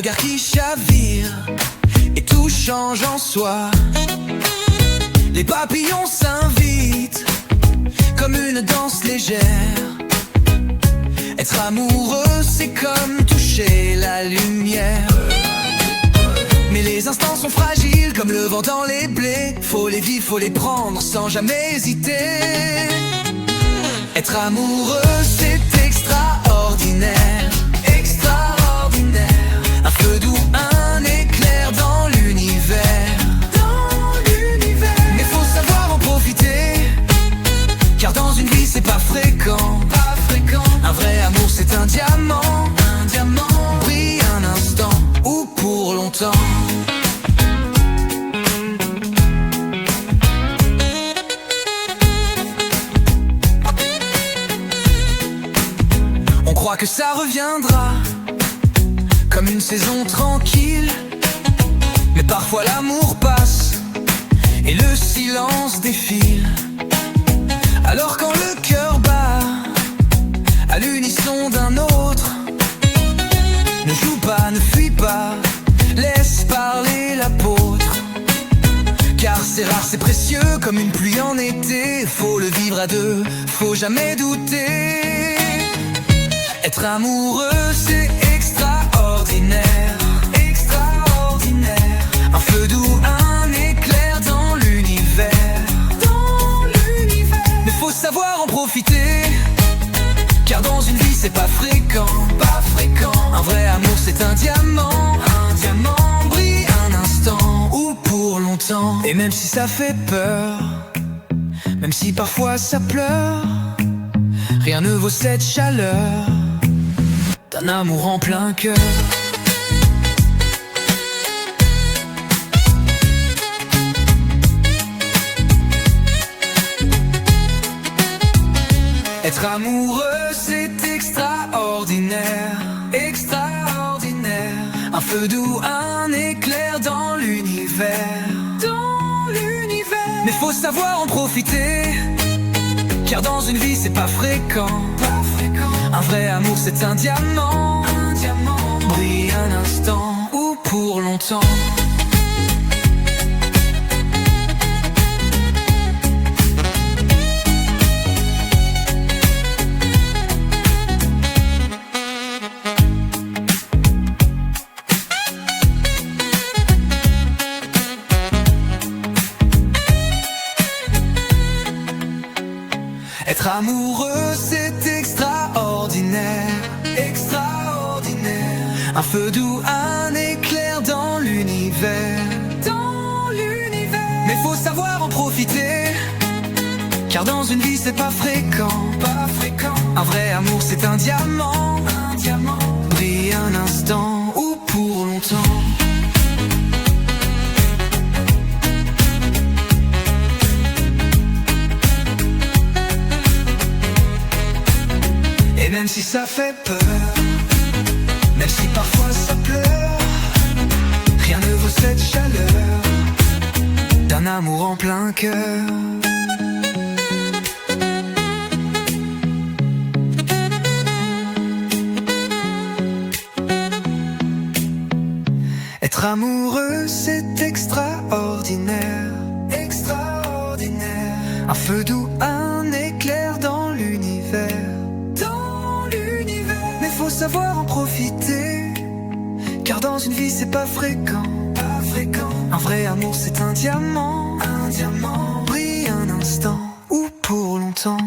regard qui chavire et tout change en soi. Les papillons s'invitent comme une danse légère. Être amoureux, c'est comme toucher la lumière. Mais les instants sont fragiles comme le vent dans les blés. Faut les vivre, faut les prendre sans jamais hésiter. Être amoureux, c'est extraordinaire. Extraordinaire. Un feu doux, un éclair dans l'univers. Dans l'univers. Mais faut savoir en profiter, car dans une vie c'est pas fréquent. Pas fréquent. Un vrai amour c'est un diamant. Un diamant brille un instant ou pour longtemps. On croit que ça reviendra comme une saison tranquille, mais parfois l'amour passe et le silence défile. Alors quand le cœur bat à l'unisson d'un autre, ne joue pas, ne fuis pas, laisse parler l'apôtre. Car c'est rare, c'est précieux comme une pluie en été. Faut le vivre à deux, faut jamais douter. Être amoureux, c'est extraordinaire. Extraordinaire. Un feu doux, un éclair dans l'univers. Dans l'univers. Mais faut savoir en profiter, car dans une vie c'est pas fréquent. Pas fréquent. Un vrai amour c'est un diamant. Un diamant brille un instant ou pour longtemps. Et même si ça fait peur, même si parfois ça pleure, rien ne vaut cette chaleur d'un amour en plein cœur. Être amoureux, c'est extraordinaire. Extraordinaire. Un feu doux, un éclair dans l'univers. Dans l'univers. Mais faut savoir en profiter, car dans une vie c'est pas fréquent. Pas fréquent. Un vrai amour c'est un diamant. Un diamant brille un instant ou pour longtemps. Être amoureux, c'est extraordinaire. Extraordinaire. Un feu doux, un éclair dans l'univers. Dans l'univers. Mais faut savoir en profiter, car dans une vie c'est pas fréquent. Pas fréquent. Un vrai amour c'est un diamant. Un diamant brille un instant ou pour longtemps. Et même si ça fait peur, même si parfois ça pleure, rien ne vaut cette chaleur d'un amour en plein cœur. Être amoureux, c'est extraordinaire. Extraordinaire. Un feu doux, un éclair dans l'univers. Faut savoir en profiter, car dans une vie c'est pas fréquent. Pas fréquent. Un vrai amour c'est un diamant. Un diamant brille un instant ou pour longtemps.